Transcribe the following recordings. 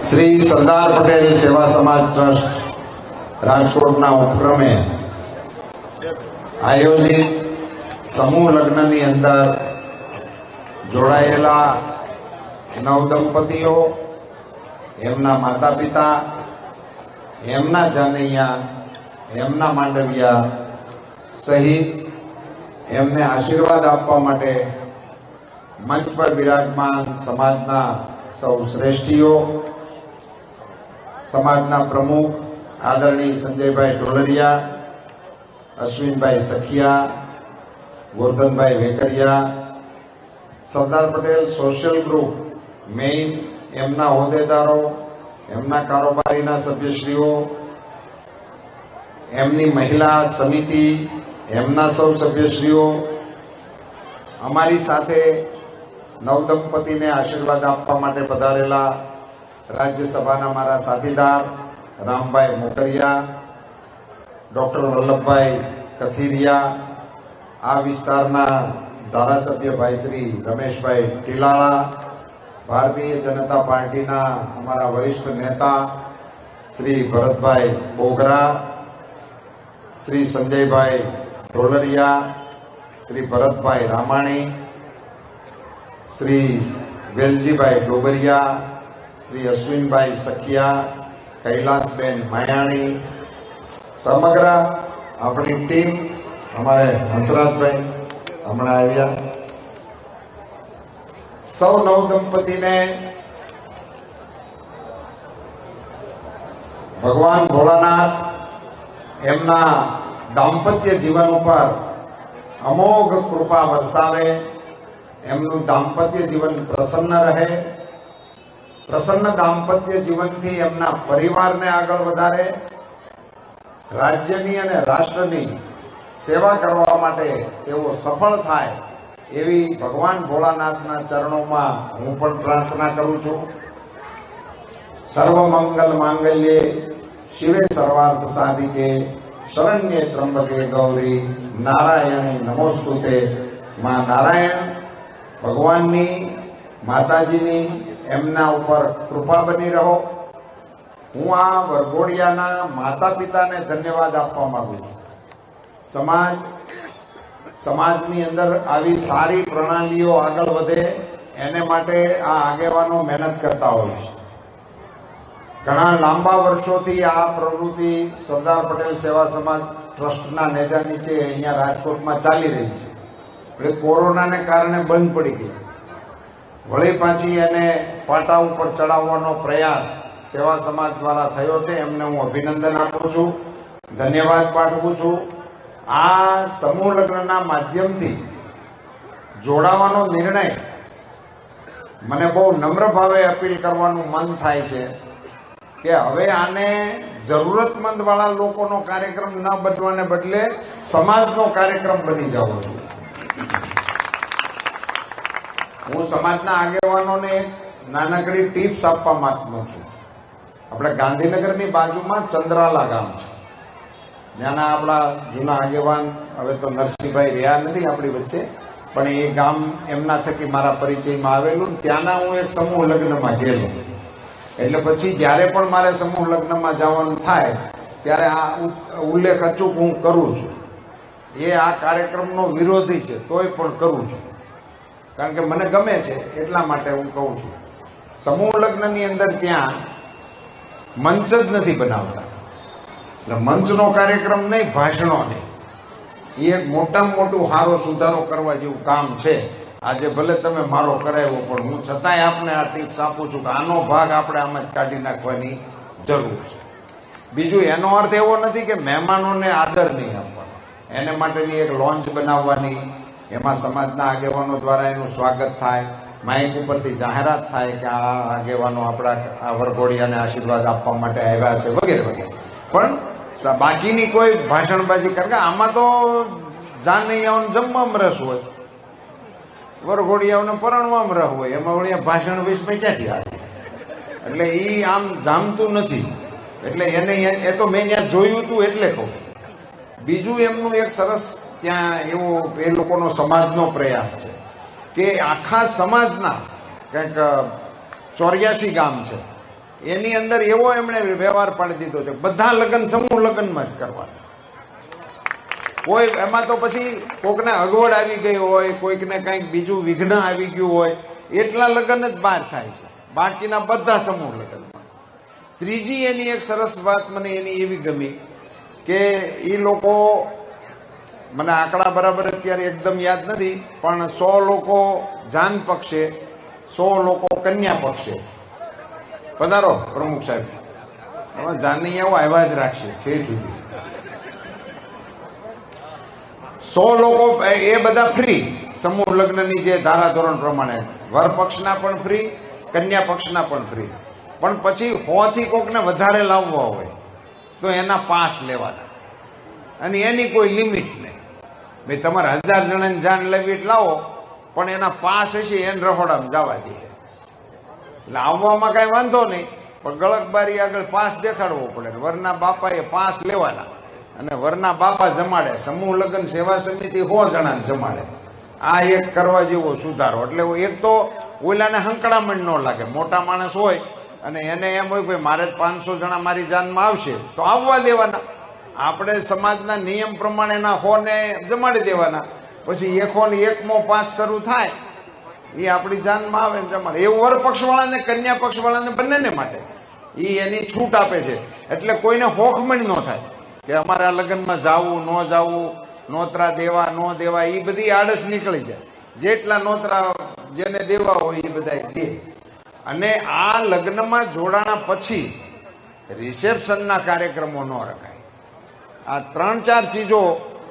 શ્રી સરદાર પટેલ સેવા સમાજ ટ્રસ્ટ રાજકોટના ઉપક્રમે આયોજિત સમૂહ લગ્નની અંદર જોડાયેલા નવદંપતિઓ, એમના માતા પિતા, એમના જાનૈયા, એમના માંડવિયા સહિત એમને આશીર્વાદ આપવા માટે મંચ પર બિરાજમાન સમાજના સૌ શ્રેષ્ઠીઓ, સમાજના પ્રમુખ આદરણીય Sanjaybhai Dholariya, Ashwinbhai Sakhiya, Gordhanbhai Vekariya, Sardar Patel social group main, એમના હોદ્દેદારો, એમના કારોબારીના સભ્યશ્રીઓ, એમની મહિલા સમિતિ, એમના સૌ સભ્યશ્રીઓ, અમારી સાથે નવદંપતિને આશીર્વાદ આપવા માટે પધારેલા રાજ્યસભાના મારા સાથીદાર રામભાઈ મોકરિયા, ડોક્ટર વલ્લભભાઈ કથિરિયા, આ વિસ્તારના ધારાસભ્ય ભાઈ શ્રી રમેશભાઈ ટીલાળા, ભારતીય જનતા પાર્ટીના અમારા વરિષ્ઠ નેતા શ્રી ભરતભાઈ બોગરા, શ્રી સંજયભાઈ ઢોલરિયા, શ્રી ભરતભાઈ રામાણી, શ્રી વેલજીભાઈ ડોબરિયા, શ્રી અશ્વિનભાઈ સખિયા, કૈલાસબેન માયાણી, સમગ્ર આપણી ટીમ, અમારે હંસરાજભાઈ હમણાં આવ્યા, સૌ નવદંપતિને ભગવાન ભોળાનાથ એમના દાંપત્ય જીવન ઉપર અમોઘ કૃપા વરસાવે, એમનું દાંપત્ય જીવન પ્રસન્ન રહે, પ્રસન્ન દાંપત્ય જીવનથી એમના પરિવારને આગળ વધારે, રાજ્યની અને રાષ્ટ્રની સેવા કરવા માટે તેઓ સફળ થાય એવી ભગવાન ભોળાનાથના ચરણોમાં હું પણ પ્રાર્થના કરું છું. સર્વમંગલ માંગલ્યે શિવે સર્વાર્થ સાધિકે શરણ્યે ત્રંબકે ગૌરી નારાયણી નમોસ્તુતે. માં નારાયણ ભગવાનની, માતાજીની એમના ઉપર કૃપા બની રહો. હું આ વરઘોડિયાના માતા પિતાને ધન્યવાદ આપવા માંગુ છું. સમાજની અંદર આવી સારી પ્રણાલીઓ આગળ વધે એને માટે આ આગેવાનો મહેનત કરતા હોય છે. ઘણા લાંબા વર્ષોથી આ પ્રવૃત્તિ સરદાર પટેલ સેવા સમાજ ટ્રસ્ટના નેજા નીચે અહીંયા રાજકોટમાં ચાલી રહી છે. એટલે કોરોનાને કારણે બંધ પડી ગઈ. વળી પાછી એને પાટા ઉપર ચડાવવાનો પ્રયાસ સેવા સમાજ દ્વારા થયો છે. એમને હું અભિનંદન આપું છું, ધન્યવાદ પાઠવું છું. આ સમૂહ લગ્નના માધ્યમથી જોડાવાનો નિર્ણય મને બહુ નમ્ર ભાવે અપીલ કરવાનું મન થાય છે કે હવે આને જરૂરતમંદ વાળા લોકોનો કાર્યક્રમ ન બનવાને બદલે સમાજનો કાર્યક્રમ બની જવો જોઈએ. હું સમાજના આગેવાનોને નાનકડી ટિપ્સ આપવા માંગતો છું. આપણે ગાંધીનગરની બાજુમાં ચંદ્રાલા ગામ છે. ત્યાંના આપણા જૂના આગેવાન, હવે તો નરસિંહભાઈ રહ્યા નથી આપણી વચ્ચે, પણ એ ગામ એમના થકી મારા પરિચયમાં આવેલું. ત્યાંના હું એક સમૂહ લગ્નમાં ગયેલો. એટલે પછી જ્યારે પણ મારે સમૂહ લગ્નમાં જવાનું થાય ત્યારે આ ઉલ્લેખ અચૂક હું કરું છું. એ આ કાર્યક્રમનો વિરોધી છે તોય પણ કરું છું, કારણ કે મને ગમે છે એટલા માટે હું કહું છું. સમૂહ લગ્નની અંદર ત્યાં મંચ જ નથી બનાવતા. એટલે મંચનો કાર્યક્રમ નહીં, ભાષણો નહીં. એ એક મોટામાં મોટું સારો સુધારો કરવા જેવું કામ છે. આજે ભલે તમે મારો કરાવ્યો, પણ હું છતાંય આપને આ ટિપ્સ આપું છું કે આનો ભાગ આપણે આમાં જ કાઢી નાખવાની જરૂર છે. બીજું, એનો અર્થ એવો નથી કે મહેમાનોને આદર નહીં આપવાનો. એને માટેની એક લોન્ચ બનાવવાની, એમાં સમાજના આગેવાનો દ્વારા એનું સ્વાગત થાય, માઇક ઉપરથી જાહેરાત થાય કે આ આગેવાનો આપણા આ વરઘોડિયાને આશીર્વાદ આપવા માટે આવ્યા છે, વગેરે વગેરે. પણ બાકીની કોઈ ભાષણબાજી, કારણ કે આમાં તો જાનૈયાઓને જમવામાં રસ હોય, વરઘોડિયાઓને પરણવામાં રસ હોય, એમાં વળી ભાષણ વિષય ક્યાંથી આવે? એટલે એ આમ જામતું નથી. એટલે એને એ તો મેં ત્યાં જોયું હતું એટલે કહું. બીજું એમનું એક સરસ ત્યાં એવો એ લોકોનો સમાજનો પ્રયાસ છે કે આખા સમાજના કંઈક 84 ગામ છે, એની અંદર એવો એમણે વ્યવહાર પાડી દીધો છે, બધા લગ્ન સમૂહ લગ્નમાં જ કરવાના. કોઈ એમાં તો પછી કોઈકને અગવડ આવી ગઈ હોય, કોઈકને કંઈક બીજું વિઘ્ન આવી ગયું હોય, એટલા લગ્ન જ બહાર થાય છે, બાકીના બધા સમૂહ લગ્નમાં. ત્રીજી એની એક સરસ વાત મને એની એવી ગમી કે એ લોકો, મને આંકડા બરાબર અત્યારે એકદમ યાદ નથી, પણ 100 લોકો જાન પક્ષે, 100 લોકો કન્યા પક્ષે. પધારો પ્રમુખ સાહેબ, જાનની આવો આવ્યા જ રાખશે ઠેઠ સુધી. 100 લોકો એ બધા ફ્રી, સમૂહ લગ્નની જે ધારાધોરણ પ્રમાણે વર પક્ષના પણ ફ્રી, કન્યા પક્ષના પણ ફ્રી. પણ પછી 100 થી કોકને વધારે લાવવા હોય તો એના પાસ લેવાના, અને એની કોઈ લિમિટ નહીં. ભાઈ તમારે 1000 જણાની જાન લેવી એટલે લાવો, પણ એના પાસ હશે એને રખોડામાં જવા દે. એટલે આવવામાં કાંઈ વાંધો નહીં, પણ ગળકબારી આગળ પાસ દેખાડવો પડે. વરના બાપાએ પાસ લેવાના, અને વરના બાપા જમાડે. સમૂહ લગ્ન સેવા સમિતિ 100 જણાને જમાડે. આ એક કરવા જેવો સુધારો. એટલે એક તો ઓલાને હંકડામણ ન લાગે, મોટા માણસ હોય અને એને એમ હોય કે મારે 500 જણા મારી જાનમાં આવશે તો આવવા દેવાના. આપણે સમાજના નિયમ પ્રમાણેના 100 ને જમાડી દેવાના. પછી 101મો પાસ શરૂ થાય એ આપણી જાનમાં આવે ને જમાડે. એવું વર પક્ષવાળાને કન્યા પક્ષવાળાને બંનેને માટે એ એની છૂટ આપે છે. એટલે કોઈને હોખમણ ન થાય કે અમારે આ લગ્નમાં જાવું ન જાવું, નોતરા દેવા ન દેવા, એ બધી આડસ નીકળી જાય. જેટલા નોતરા જેને દેવા હોય એ બધા દે. અને આ લગ્નમાં જોડાણા પછી રિસેપ્શનના કાર્યક્રમો ન રખાય. આ 3-4 ચીજો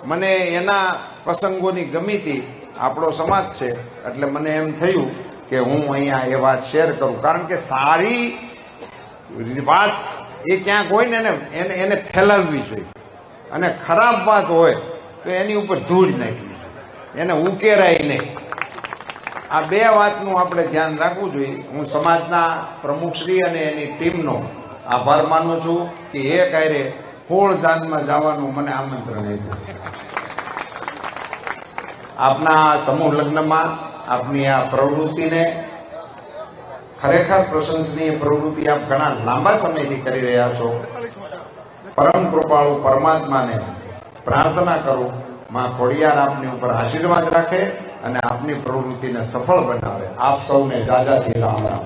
મને એના પ્રસંગોની ગમી હતી. આપણો સમાજ છે એટલે મને એમ થયું કે હું અહીંયા એ વાત શેર કરું. કારણ કે સારી વાત એ ક્યાંક હોય ને એને ફેલાવવી જોઈએ, અને ખરાબ વાત હોય તો એની ઉપર ધૂળ નાખવી જોઈએ, એને ઉકેરાય નહીં. આ 2 વાતનું આપણે ધ્યાન રાખવું જોઈએ. હું સમાજના પ્રમુખશ્રી અને એની ટીમનો આભાર માનું છું કે એ કાર્ય 16 જાનમાં જવાનું મને આમંત્રણ આપ્યું. આપના સમૂહ લગ્નમાં આપની આ પ્રવૃત્તિને ખરેખર પ્રશંસનીય પ્રવૃત્તિ આપ ઘણા લાંબા સમયથી કરી રહ્યા છો. પરમ કૃપાળુ પરમાત્માને પ્રાર્થના કરું, માં ખોડિયાર આપની ઉપર આશીર્વાદ રાખે અને આપની પ્રવૃત્તિને સફળ બનાવે. આપ સૌને જાજાથી રામ રામ.